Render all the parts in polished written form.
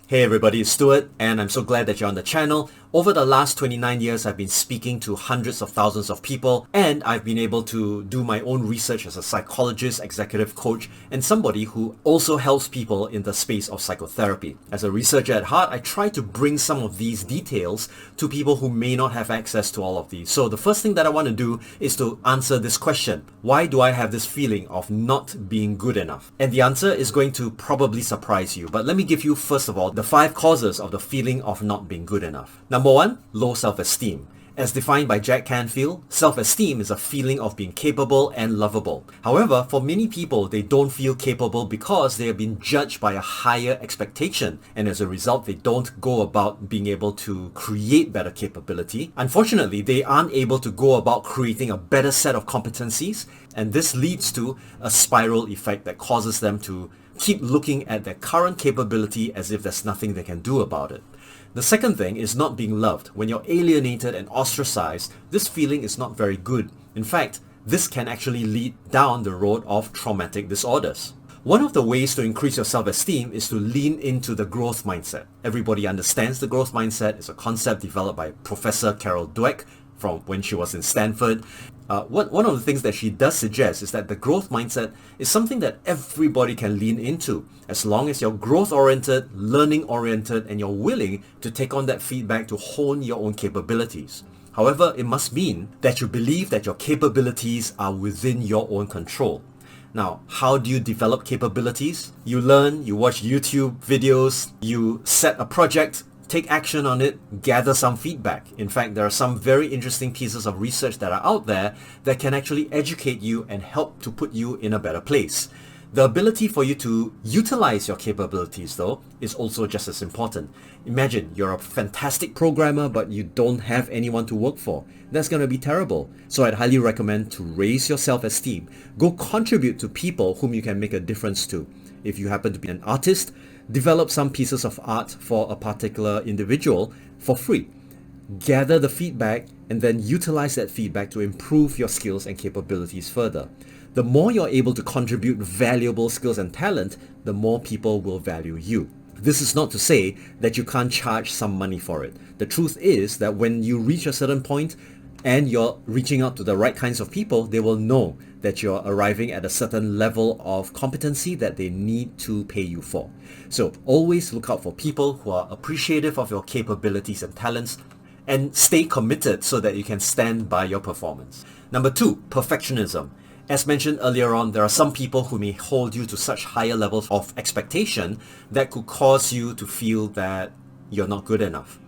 Hey everybody, it's Stuart, and I'm so glad that you're on the channel. Over the last 29 years, I've been speaking to hundreds of thousands of people, and I've been able to do my own research as a psychologist, executive coach, and somebody who also helps people in the space of psychotherapy. As a researcher at heart, I try to bring some of these details to people who may not have access to all of these. So the first thing that I want to do is to answer this question. Why do I have this feeling of not being good enough? And the answer is going to probably surprise you, but let me give you, first of all, the 5 causes of the feeling of not being good enough. Number 1, low self-esteem. As defined by Jack Canfield, self-esteem is a feeling of being capable and lovable. However, for many people, they don't feel capable because they have been judged by a higher expectation, and as a result, they don't go about being able to create better capability. Unfortunately, they aren't able to go about creating a better set of competencies, and this leads to a spiral effect that causes them to keep looking at their current capability as if there's nothing they can do about it. The second thing is not being loved. When you're alienated and ostracized, this feeling is not very good. In fact, this can actually lead down the road of traumatic disorders. One of the ways to increase your self-esteem is to lean into the growth mindset. Everybody understands the growth mindset. It's a concept developed by Professor Carol Dweck from when she was in Stanford. One of the things that she does suggest is that the growth mindset is something that everybody can lean into, as long as you're growth-oriented, learning-oriented, and you're willing to take on that feedback to hone your own capabilities. However, it must mean that you believe that your capabilities are within your own control. Now, how do you develop capabilities? You learn, you watch YouTube videos, you set a project, take action on it, gather some feedback. In fact, there are some very interesting pieces of research that are out there that can actually educate you and help to put you in a better place. The ability for you to utilize your capabilities, though, is also just as important. Imagine you're a fantastic programmer, but you don't have anyone to work for. That's going to be terrible. So I'd highly recommend to raise your self-esteem. Go contribute to people whom you can make a difference to. If you happen to be an artist, develop some pieces of art for a particular individual for free. Gather the feedback and then utilize that feedback to improve your skills and capabilities further. The more you're able to contribute valuable skills and talent, the more people will value you. This is not to say that you can't charge some money for it. The truth is that when you reach a certain point and you're reaching out to the right kinds of people, they will know that you're arriving at a certain level of competency that they need to pay you for. So always look out for people who are appreciative of your capabilities and talents, and stay committed so that you can stand by your performance. Number 2, perfectionism. As mentioned earlier on, there are some people who may hold you to such higher levels of expectation that could cause you to feel that you're not good enough.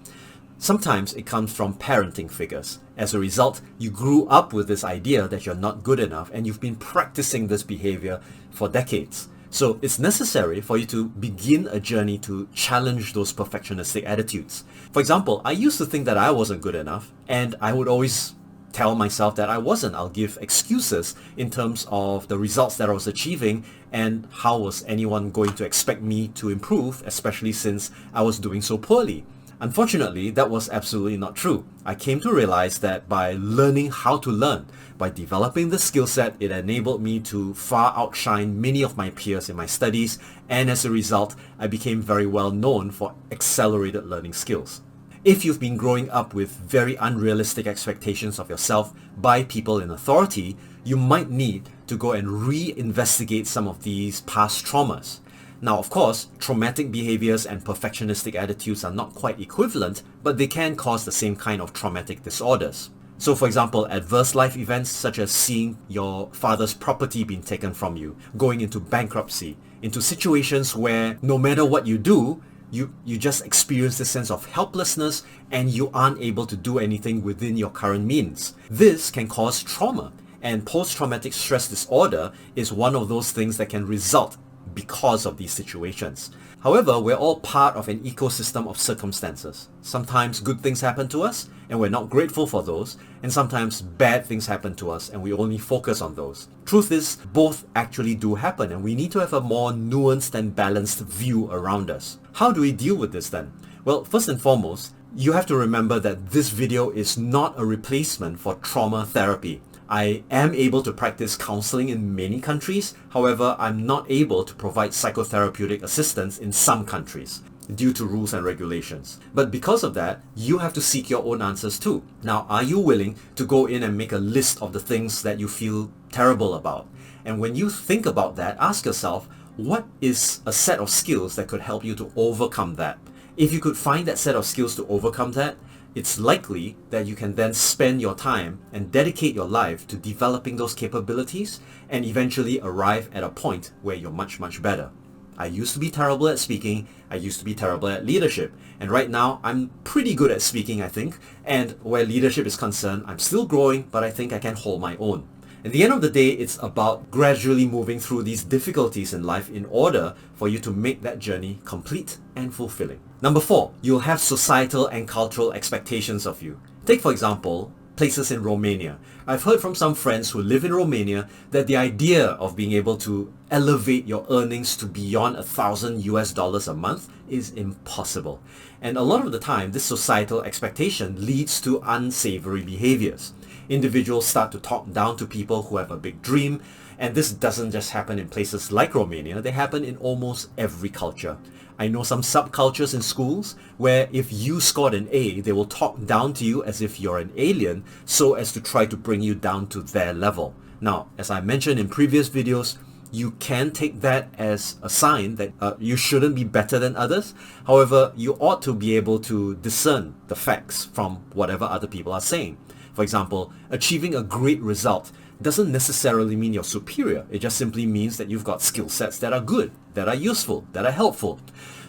Sometimes it comes from parenting figures. As a result, you grew up with this idea that you're not good enough and you've been practicing this behavior for decades. So it's necessary for you to begin a journey to challenge those perfectionistic attitudes. For example, I used to think that I wasn't good enough, and I would always tell myself that I wasn't. I'll give excuses in terms of the results that I was achieving and how was anyone going to expect me to improve, especially since I was doing so poorly. Unfortunately, that was absolutely not true. I came to realize that by learning how to learn, by developing the skill set, it enabled me to far outshine many of my peers in my studies, and as a result, I became very well known for accelerated learning skills. If you've been growing up with very unrealistic expectations of yourself by people in authority, you might need to go and reinvestigate some of these past traumas. Now, of course, traumatic behaviors and perfectionistic attitudes are not quite equivalent, but they can cause the same kind of traumatic disorders. So for example, adverse life events such as seeing your father's property being taken from you, going into bankruptcy, into situations where no matter what you do, you just experience this sense of helplessness and you aren't able to do anything within your current means. This can cause trauma, and post-traumatic stress disorder is one of those things that can result because of these situations. However, we're all part of an ecosystem of circumstances. Sometimes good things happen to us and we're not grateful for those, and sometimes bad things happen to us and we only focus on those. Truth is, both actually do happen, and we need to have a more nuanced and balanced view around us. How do we deal with this then? Well, first and foremost, you have to remember that this video is not a replacement for trauma therapy. I am able to practice counseling in many countries. However, I'm not able to provide psychotherapeutic assistance in some countries. due to rules and regulations. But because of that, you have to seek your own answers too. Now, are you willing to go in and make a list of the things that you feel terrible about? And when you think about that, ask yourself, what is a set of skills that could help you to overcome that? If you could find that set of skills to overcome that, it's likely that you can then spend your time and dedicate your life to developing those capabilities and eventually arrive at a point where you're much, much better. I used to be terrible at speaking, I used to be terrible at leadership, and right now I'm pretty good at speaking, I think, and where leadership is concerned, I'm still growing, but I think I can hold my own. At the end of the day, it's about gradually moving through these difficulties in life in order for you to make that journey complete and fulfilling. Number 4, you'll have societal and cultural expectations of you. Take, for example, places in Romania. I've heard from some friends who live in Romania that the idea of being able to elevate your earnings to beyond $1,000 a month is impossible. And a lot of the time, this societal expectation leads to unsavory behaviors. Individuals start to talk down to people who have a big dream, and this doesn't just happen in places like Romania, they happen in almost every culture. I know some subcultures in schools where if you scored an A, they will talk down to you as if you're an alien so as to try to bring you down to their level. Now, as I mentioned in previous videos, you can take that as a sign that you shouldn't be better than others. However, you ought to be able to discern the facts from whatever other people are saying. For example, achieving a great result doesn't necessarily mean you're superior. It just simply means that you've got skill sets that are good, that are useful, that are helpful.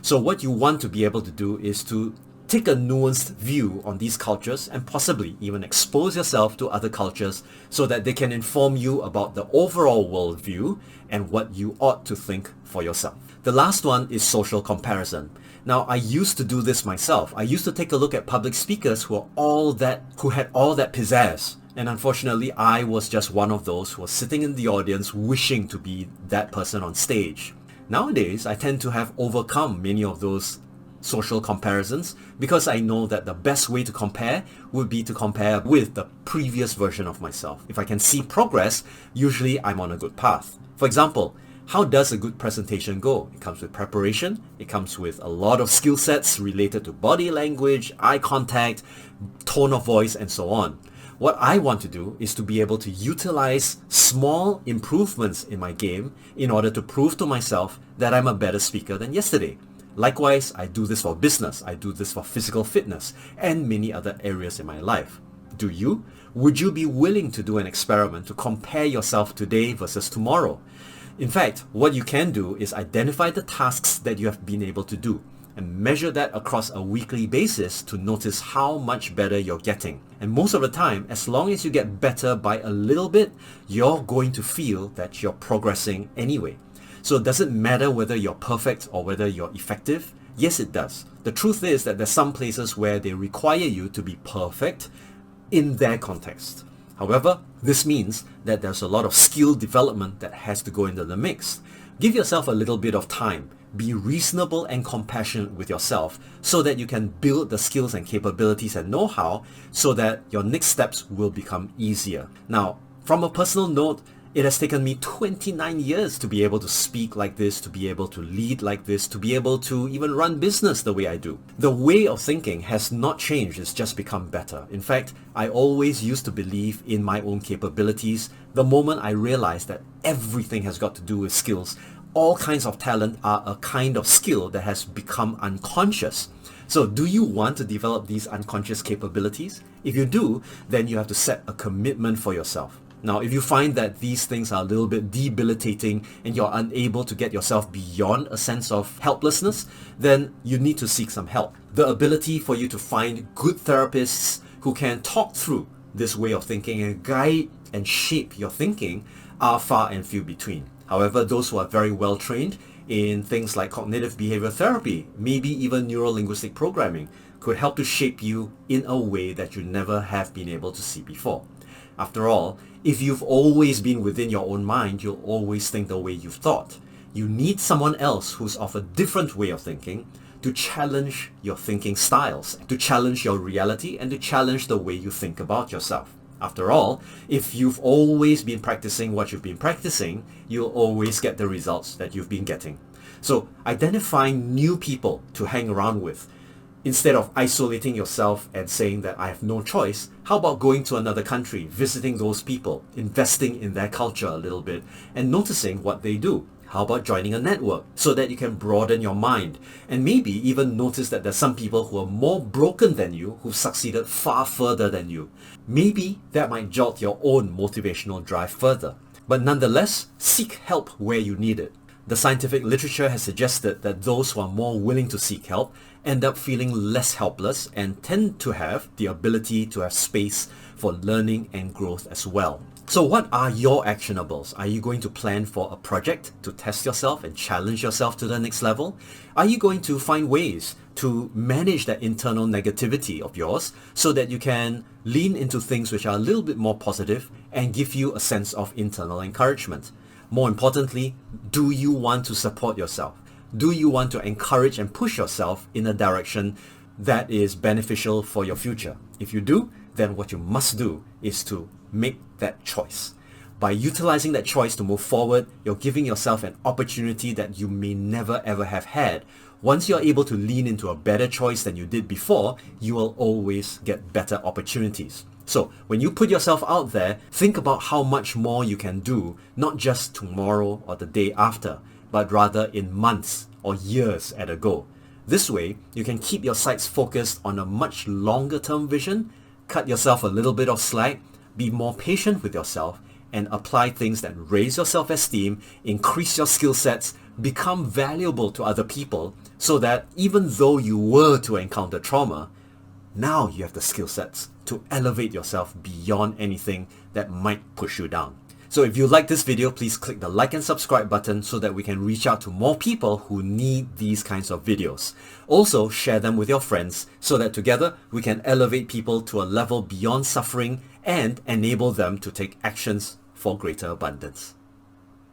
So what you want to be able to do is to take a nuanced view on these cultures and possibly even expose yourself to other cultures so that they can inform you about the overall worldview and what you ought to think for yourself. The last one is social comparison. Now, I used to do this myself. I used to take a look at public speakers who had all that pizzazz. And unfortunately, I was just one of those who was sitting in the audience wishing to be that person on stage. Nowadays, I tend to have overcome many of those social comparisons because I know that the best way to compare would be to compare with the previous version of myself. If I can see progress, usually I'm on a good path. For example, how does a good presentation go? It comes with preparation, it comes with a lot of skill sets related to body language, eye contact, tone of voice, and so on. What I want to do is to be able to utilize small improvements in my game in order to prove to myself that I'm a better speaker than yesterday. Likewise, I do this for business, I do this for physical fitness, and many other areas in my life. Do you? Would you be willing to do an experiment to compare yourself today versus tomorrow? In fact, what you can do is identify the tasks that you have been able to do and measure that across a weekly basis to notice how much better you're getting. And most of the time, as long as you get better by a little bit, you're going to feel that you're progressing anyway. So does it matter whether you're perfect or whether you're effective? Yes, it does. The truth is that there's some places where they require you to be perfect in their context. However, this means that there's a lot of skill development that has to go into the mix. Give yourself a little bit of time. Be reasonable and compassionate with yourself so that you can build the skills and capabilities and know-how so that your next steps will become easier. Now, from a personal note, it has taken me 29 years to be able to speak like this, to be able to lead like this, to be able to even run business the way I do. The way of thinking has not changed, it's just become better. In fact, I always used to believe in my own capabilities. The moment I realized that everything has got to do with skills, all kinds of talent are a kind of skill that has become unconscious. So do you want to develop these unconscious capabilities? If you do, then you have to set a commitment for yourself. Now, if you find that these things are a little bit debilitating and you're unable to get yourself beyond a sense of helplessness, then you need to seek some help. The ability for you to find good therapists who can talk through this way of thinking and guide and shape your thinking are far and few between. However, those who are very well trained in things like cognitive behavior therapy, maybe even neuro-linguistic programming, could help to shape you in a way that you never have been able to see before. After all, if you've always been within your own mind, you'll always think the way you've thought. You need someone else who's of a different way of thinking to challenge your thinking styles, to challenge your reality, and to challenge the way you think about yourself. After all, if you've always been practicing what you've been practicing, you'll always get the results that you've been getting. So identifying new people to hang around with. Instead of isolating yourself and saying that I have no choice, how about going to another country, visiting those people, investing in their culture a little bit, and noticing what they do? How about joining a network so that you can broaden your mind and maybe even notice that there's some people who are more broken than you who've succeeded far further than you. Maybe that might jolt your own motivational drive further. But nonetheless, seek help where you need it. The scientific literature has suggested that those who are more willing to seek help end up feeling less helpless and tend to have the ability to have space for learning and growth as well. So what are your actionables? Are you going to plan for a project to test yourself and challenge yourself to the next level? Are you going to find ways to manage that internal negativity of yours so that you can lean into things which are a little bit more positive and give you a sense of internal encouragement? More importantly, do you want to support yourself? Do you want to encourage and push yourself in a direction that is beneficial for your future? If you do, then what you must do is to make that choice. By utilizing that choice to move forward, you're giving yourself an opportunity that you may never ever have had. Once you're able to lean into a better choice than you did before, you will always get better opportunities. So when you put yourself out there, think about how much more you can do, not just tomorrow or the day after, but rather in months or years at a go. This way, you can keep your sights focused on a much longer term vision, cut yourself a little bit of slack, be more patient with yourself, and apply things that raise your self-esteem, increase your skill sets, become valuable to other people, so that even though you were to encounter trauma, now you have the skill sets to elevate yourself beyond anything that might push you down. So if you like this video, please click the like and subscribe button so that we can reach out to more people who need these kinds of videos. Also, share them with your friends so that together we can elevate people to a level beyond suffering and enable them to take actions for greater abundance.